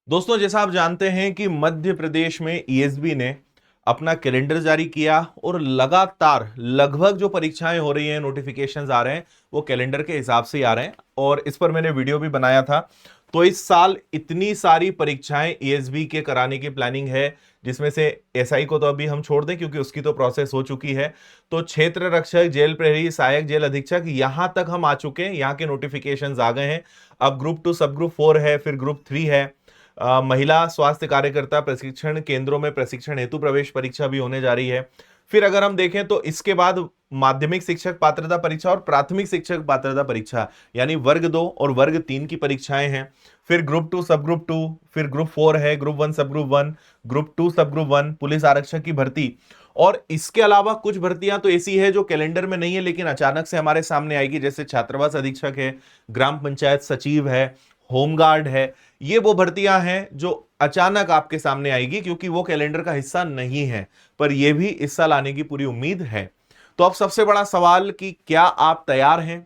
दोस्तों, जैसा आप जानते हैं कि मध्य प्रदेश में ईएसबी ने अपना कैलेंडर जारी किया और लगातार लगभग जो परीक्षाएं हो रही हैं, नोटिफिकेशंस आ रहे हैं, वो कैलेंडर के हिसाब से ही आ रहे हैं। और इस पर मैंने वीडियो भी बनाया था। तो इस साल इतनी सारी परीक्षाएं ईएसबी के कराने की प्लानिंग है, जिसमें से एसआई को तो अभी हम छोड़ दें क्योंकि उसकी तो प्रोसेस हो चुकी है। तो क्षेत्र रक्षक, जेल प्रहरी, सहायक जेल अधीक्षक, यहां तक हम आ चुके हैं, यहाँ के नोटिफिकेशंस आ गए हैं। अब ग्रुप 2 सब ग्रुप 4 है, फिर ग्रुप 3 है। महिला स्वास्थ्य कार्यकर्ता प्रशिक्षण केंद्रों में प्रशिक्षण हेतु प्रवेश परीक्षा भी होने जा रही है। फिर अगर हम देखें तो इसके बाद माध्यमिक शिक्षक पात्रता परीक्षा और प्राथमिक शिक्षक पात्रता परीक्षा यानी वर्ग 2 और वर्ग 3 की परीक्षाएं हैं। फिर ग्रुप 2 सब ग्रुप 2, फिर ग्रुप 4 है, ग्रुप 1 सब ग्रुप 1, ग्रुप 2 सब ग्रुप 1, पुलिस आरक्षक की भर्ती। और इसके अलावा कुछ भर्तियां तो ऐसी है जो कैलेंडर में नहीं है लेकिन अचानक से हमारे सामने आएगी, जैसे छात्रावास अधीक्षक है, ग्राम पंचायत सचिव है, होमगार्ड है। ये वो भर्तियां हैं जो अचानक आपके सामने आएगी क्योंकि वो कैलेंडर का हिस्सा नहीं है, पर यह भी इस साल आने की पूरी उम्मीद है। तो अब सबसे बड़ा सवाल कि क्या आप तैयार हैं?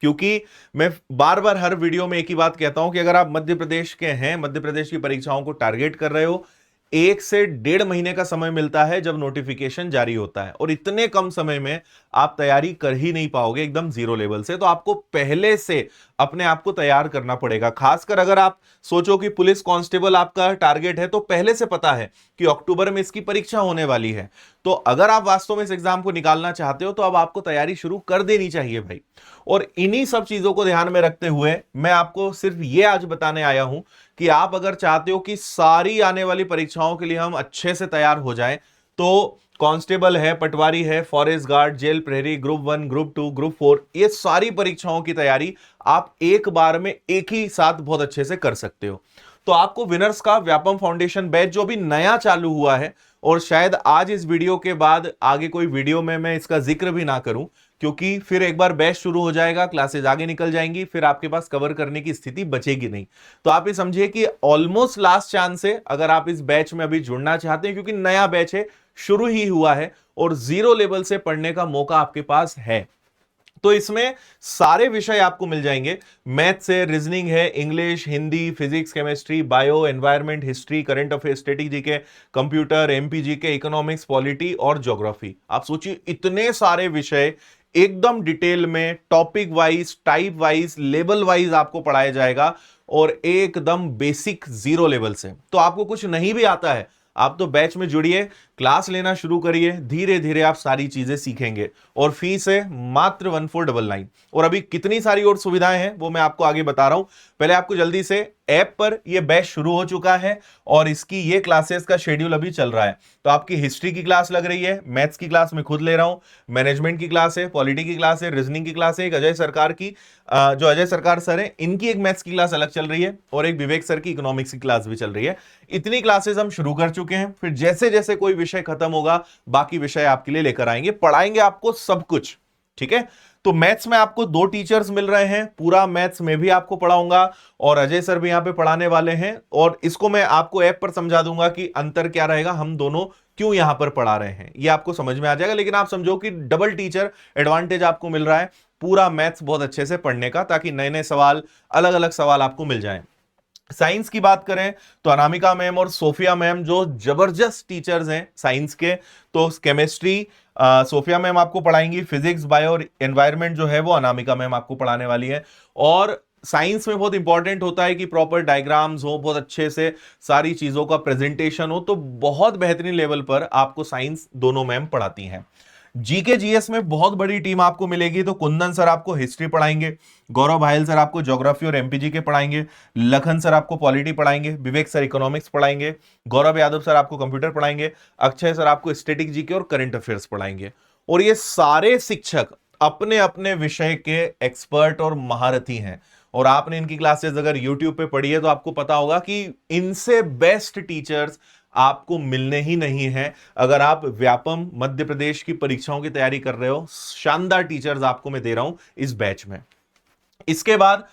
क्योंकि मैं बार बार हर वीडियो में एक ही बात कहता हूं कि अगर आप मध्य प्रदेश के हैं, मध्य प्रदेश की परीक्षाओं को टारगेट कर रहे हो, 1 से 1.5 महीने का समय मिलता है जब नोटिफिकेशन जारी होता है, और इतने कम समय में आप तैयारी कर ही नहीं पाओगे एकदम जीरो लेवल से। तो आपको पहले से अपने आप को तैयार करना पड़ेगा। खासकर अगर आप सोचो कि पुलिस कांस्टेबल आपका टारगेट है, तो पहले से पता है कि अक्टूबर में इसकी परीक्षा होने वाली है। तो अगर आप वास्तव में इस एग्जाम को निकालना चाहते हो तो अब आपको तैयारी शुरू कर देनी चाहिए भाई। और इन्हीं सब चीजों को ध्यान में रखते हुए मैं आपको सिर्फ ये आज बताने आया हूं कि आप अगर चाहते हो कि सारी आने वाली परीक्षाओं के लिए हम अच्छे से तैयार हो जाएं, तो कांस्टेबल है, पटवारी है, फॉरेस्ट गार्ड, जेल प्रहरी, ग्रुप 1, ग्रुप 2, ग्रुप 4, ये सारी परीक्षाओं की तैयारी आप एक बार में एक ही साथ बहुत अच्छे से कर सकते हो। तो आपको विनर्स का व्यापम फाउंडेशन बैच जो भी नया चालू हुआ है, और शायद आज इस वीडियो के बाद आगे कोई वीडियो में मैं इसका जिक्र भी ना करूं, क्योंकि फिर एक बार बैच शुरू हो जाएगा, क्लासेज आगे निकल जाएंगी, फिर आपके पास कवर करने की स्थिति बचेगी नहीं। तो आप ये समझिए कि ऑलमोस्ट लास्ट चांस है अगर आप इस बैच में अभी जुड़ना चाहते हैं, क्योंकि नया बैच है, शुरू ही हुआ है और जीरो लेवल से पढ़ने का मौका आपके पास है। तो इसमें सारे विषय आपको मिल जाएंगे। मैथ से रीजनिंग है, English, Hindi, physics, chemistry, bio, environment, history, current affair, strategy के, कंप्यूटर, एमपीजी के, इकोनॉमिक्स, पॉलिटी और ज्योग्राफी। आप सोचिए इतने सारे विषय एकदम डिटेल में, topic wise, type wise, level wise आपको पढ़ाया जाएगा, और एकदम बेसिक जीरो लेवल से। तो आपको कुछ नहीं भी आता है, आप तो बैच में जुड़िए, क्लास लेना शुरू करिए, धीरे धीरे आप सारी चीजें सीखेंगे। और फीस है मात्र 1499। और अभी कितनी सारी और सुविधाएं हैं वो मैं आपको आगे बता रहा हूं। पहले आपको जल्दी से, ऐप पर यह बैच शुरू हो चुका है और इसकी ये क्लासेस का शेड्यूल अभी चल रहा है। तो आपकी हिस्ट्री की क्लास लग रही है, मैथ्स की क्लास मैं खुद ले रहा हूं, मैनेजमेंट की क्लास है, पॉलिटी की क्लास है, रीजनिंग की क्लास है, एक अजय सरकार की, जो अजय सरकार सर है, इनकी एक मैथ्स की क्लास अलग चल रही है, और एक विवेक सर की इकोनॉमिक्स की क्लास भी चल रही है। इतनी क्लासेस हम शुरू कर चुके हैं। फिर जैसे जैसे कोई विषय खत्म होगा, बाकी विषय आपके लिए लेकर आएंगे, पढ़ाएंगे आपको सब कुछ। ठीक है? तो मैथ्स में आपको 2 टीचर्स मिल रहे हैं, पूरा मैथ्स में भी आपको पढ़ाऊंगा, और अजय सर भी यहां पे पढ़ाने वाले हैं। और इसको मैं आपको ऐप पर समझा दूंगा कि अंतर क्या रहेगा, हम दोनों क्यों यहां पर पढ़ा रहे हैं, ये आपको समझ में आ जाएगा। लेकिन आप समझो कि डबल टीचर एडवांटेज आपको मिल रहा है, पूरा मैथ्स बहुत अच्छे से पढ़ने का, ताकि नए नए सवाल, अलग अलग सवाल आपको मिल जाएं। साइंस की बात करें तो अनामिका मैम और सोफिया मैम जो जबरदस्त टीचर्स हैं साइंस के। तो केमिस्ट्री सोफिया मैम आपको पढ़ाएंगी, फिजिक्स, बायो और एनवायरनमेंट जो है वो अनामिका मैम आपको पढ़ाने वाली है। और साइंस में बहुत इंपॉर्टेंट होता है कि प्रॉपर डायग्राम्स हो, बहुत अच्छे से सारी चीजों का प्रेजेंटेशन हो। तो बहुत बेहतरीन लेवल पर आपको साइंस दोनों मैम पढ़ाती हैं। जीके जीएस में बहुत बड़ी टीम आपको मिलेगी। तो कुंदन सर आपको हिस्ट्री पढ़ाएंगे, गौरव भायल सर आपको ज्योग्राफी और एमपीजी के पढ़ाएंगे, लखन सर आपको पॉलिटी पढ़ाएंगे, विवेक सर इकोनॉमिक्स पढ़ाएंगे, गौरव यादव सर आपको कंप्यूटर पढ़ाएंगे, अक्षय सर आपको स्टैटिक जीके और करंट अफेयर्स पढ़ाएंगे। और ये सारे शिक्षक अपने अपने विषय के एक्सपर्ट और महारथी हैं। और आपने इनकी क्लासेस अगर यूट्यूब पे पढ़ी है तो आपको पता होगा कि इनसे बेस्ट टीचर्स आपको मिलने ही नहीं है। अगर आप व्यापम मध्य प्रदेश की परीक्षाओं की तैयारी कर रहे हो, शानदार टीचर्स आपको मैं दे रहा हूं इस बैच में। इसके बाद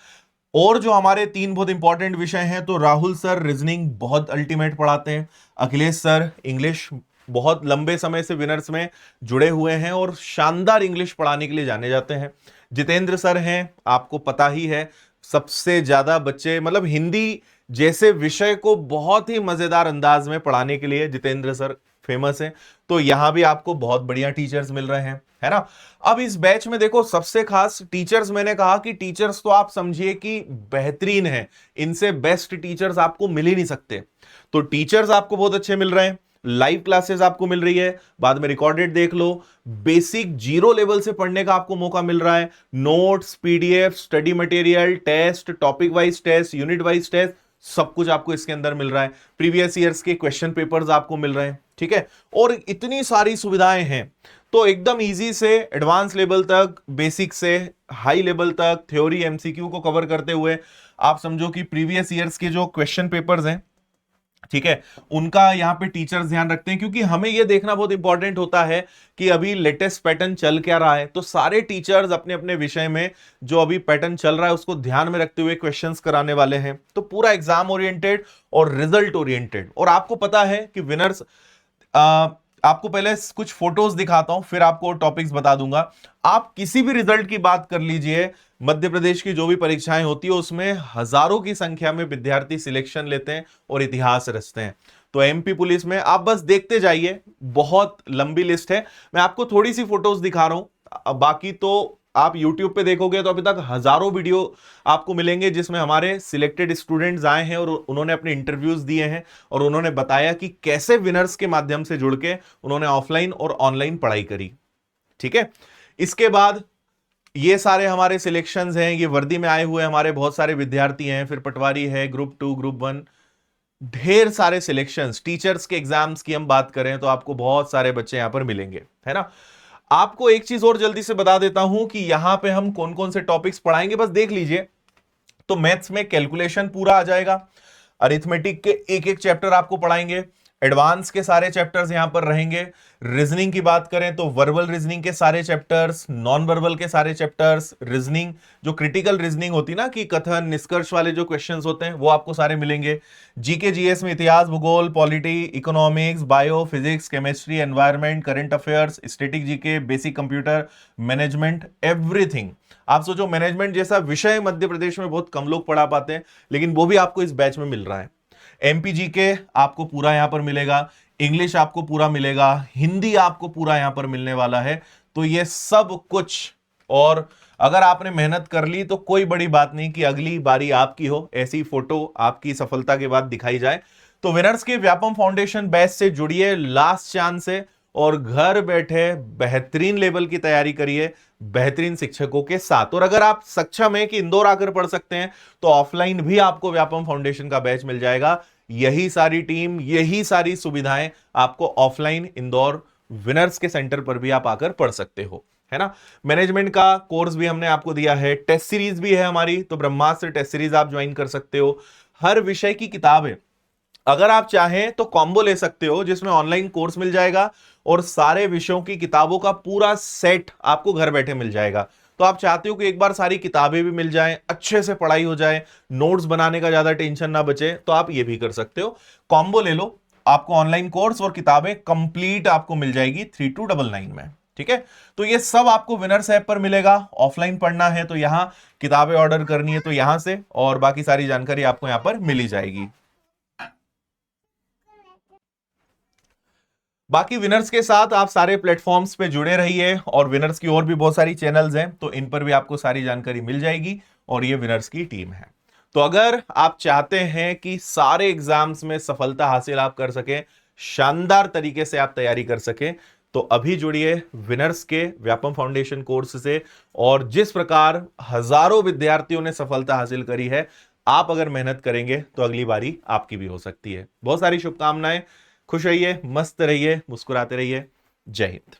और जो हमारे 3 बहुत इंपॉर्टेंट विषय हैं, तो राहुल सर रीजनिंग बहुत अल्टीमेट पढ़ाते हैं, अखिलेश सर इंग्लिश बहुत लंबे समय से विनर्स में जुड़े हुए हैं और शानदार इंग्लिश पढ़ाने के लिए जाने जाते हैं, जितेंद्र सर हैं आपको पता ही है, सबसे ज्यादा बच्चे, मतलब हिंदी जैसे विषय को बहुत ही मजेदार अंदाज में पढ़ाने के लिए जितेंद्र सर फेमस है। तो यहां भी आपको बहुत बढ़िया टीचर्स मिल रहे हैं, है ना। अब इस बैच में देखो सबसे खास टीचर्स, मैंने कहा कि टीचर्स तो आप समझिए कि बेहतरीन है, इनसे बेस्ट टीचर्स आपको मिल ही नहीं सकते। तो टीचर्स आपको बहुत अच्छे मिल रहे हैं, लाइव क्लासेस आपको मिल रही है, बाद में रिकॉर्डेड देख लो, बेसिक जीरो लेवल से पढ़ने का आपको मौका मिल रहा है, notes, PDF, study material, test, topic wise test, unit wise test, सब कुछ आपको इसके अंदर मिल रहा है। प्रीवियस ईयर्स के क्वेश्चन पेपर्स आपको मिल रहे हैं, ठीक है। और इतनी सारी सुविधाएं हैं, तो एकदम इजी से एडवांस लेवल तक, बेसिक से हाई लेवल तक, थ्योरी एमसीक्यू को कवर करते हुए आप समझो कि प्रीवियस ईयर्स के जो क्वेश्चन पेपर्स हैं, ठीक है, उनका यहां पे टीचर्स ध्यान रखते हैं, क्योंकि हमें यह देखना बहुत इंपॉर्टेंट होता है कि अभी लेटेस्ट पैटर्न चल क्या रहा है। तो सारे टीचर्स अपने अपने विषय में जो अभी पैटर्न चल रहा है उसको ध्यान में रखते हुए क्वेश्चंस कराने वाले हैं। तो पूरा एग्जाम ओरिएंटेड और रिजल्ट ओरिएंटेड। और आपको पता है कि विनर्स, आपको पहले कुछ फोटोज दिखाता हूं, फिर आपको टॉपिक्स बता दूंगा। आप किसी भी रिजल्ट की बात कर लीजिए, मध्य प्रदेश की जो भी परीक्षाएं होती है उसमें हजारों की संख्या में विद्यार्थी सिलेक्शन लेते हैं और इतिहास रचते हैं। तो एमपी पुलिस में आप बस देखते जाइए, बहुत लंबी लिस्ट है, मैं आपको थोड़ी सी फोटोज दिखा रहा हूं। बाकी तो आप YouTube पे देखोगे तो अभी तक हजारों वीडियो आपको मिलेंगे जिसमें हमारे सिलेक्टेड स्टूडेंट्स आए हैं और उन्होंने अपने इंटरव्यूज दिए हैं और उन्होंने बताया कि कैसे विनर्स के माध्यम से जुड़ के उन्होंने ऑफलाइन और ऑनलाइन पढ़ाई करी, ठीक है। इसके बाद ये सारे हमारे सिलेक्शंस हैं, ये वर्दी में आए हुए हमारे बहुत सारे विद्यार्थी हैं, फिर पटवारी है, ग्रुप 2, ग्रुप 1, ढेर सारे सिलेक्शंस। टीचर्स के एग्जाम्स की हम बात करें तो आपको बहुत सारे बच्चे यहां पर मिलेंगे, है ना। आपको एक चीज और जल्दी से बता देता हूं कि यहां पे हम कौन कौन से टॉपिक्स पढ़ाएंगे, बस देख लीजिए। तो मैथ्स में कैलकुलेशन पूरा आ जाएगा, अरिथमेटिक के एक एक चैप्टर आपको पढ़ाएंगे, एडवांस के सारे चैप्टर्स यहां पर रहेंगे। रीजनिंग की बात करें तो वर्बल रीजनिंग के सारे चैप्टर्स, नॉन वर्बल के सारे चैप्टर्स, रीजनिंग जो क्रिटिकल रीजनिंग होती है ना, कि कथन निष्कर्ष वाले जो क्वेश्चंस होते हैं वो आपको सारे मिलेंगे। जीके जीएस में इतिहास, भूगोल, polity, economics, bio, physics, chemistry, environment, current affairs, static GK, basic computer, management, everything. आप सोचो मैनेजमेंट जैसा विषय मध्य प्रदेश में बहुत कम लोग पढ़ा पाते हैं, लेकिन वो भी आपको इस बैच में मिल रहा है। एमपीजी के आपको पूरा यहां पर मिलेगा, इंग्लिश आपको पूरा मिलेगा, हिंदी आपको पूरा यहां पर मिलने वाला है। तो ये सब कुछ, और अगर आपने मेहनत कर ली तो कोई बड़ी बात नहीं कि अगली बारी आपकी हो, ऐसी फोटो आपकी सफलता के बाद दिखाई जाए। तो विनर्स के व्यापम फाउंडेशन बैच से जुड़िए, लास्ट चांस है, और घर बैठे बेहतरीन लेवल की तैयारी करिए बेहतरीन शिक्षकों के साथ। और अगर आप सक्षम हैं कि इंदौर आकर पढ़ सकते हैं तो ऑफलाइन भी आपको व्यापम फाउंडेशन का बैच मिल जाएगा। यही सारी टीम, यही सारी सुविधाएं आपको ऑफलाइन इंदौर विनर्स के सेंटर पर भी आप आकर पढ़ सकते हो, है ना। मैनेजमेंट का कोर्स भी हमने आपको दिया है, टेस्ट सीरीज भी है हमारी, तो ब्रह्मास्त्र टेस्ट सीरीज आप ज्वाइन कर सकते हो। हर विषय की किताबें अगर आप चाहें तो कॉम्बो ले सकते हो, जिसमें ऑनलाइन कोर्स मिल जाएगा और सारे विषयों की किताबों का पूरा सेट आपको घर बैठे मिल जाएगा। तो आप चाहते हो कि एक बार सारी किताबें भी मिल जाएं, अच्छे से पढ़ाई हो जाए, नोट्स बनाने का ज्यादा टेंशन ना बचे, तो आप ये भी कर सकते हो। कॉम्बो ले लो, आपको ऑनलाइन कोर्स और किताबें कंप्लीट आपको मिल जाएगी 3299 में, ठीक है। तो ये सब आपको विनर्स ऐप पर मिलेगा। ऑफलाइन पढ़ना है तो यहां, किताबें ऑर्डर करनी है तो यहां से, और बाकी सारी जानकारी आपको यहां पर मिली जाएगी। बाकी विनर्स के साथ आप सारे प्लेटफॉर्म्स पे जुड़े रहिए, और विनर्स की और भी बहुत सारी चैनल्स हैं तो इन पर भी आपको सारी जानकारी मिल जाएगी, और ये विनर्स की टीम है। तो अगर आप चाहते हैं कि सारे एग्जाम्स में सफलता हासिल आप कर सकें, शानदार तरीके से आप तैयारी कर सकें, तो अभी जुड़िए विनर्स के व्यापम फाउंडेशन कोर्स से। और जिस प्रकार हजारों विद्यार्थियों ने सफलता हासिल करी है, आप अगर मेहनत करेंगे तो अगली बारी आपकी भी हो सकती है। बहुत सारी शुभकामनाएं, खुश रहिए, मस्त रहिए, मुस्कुराते रहिए। जय हिंद।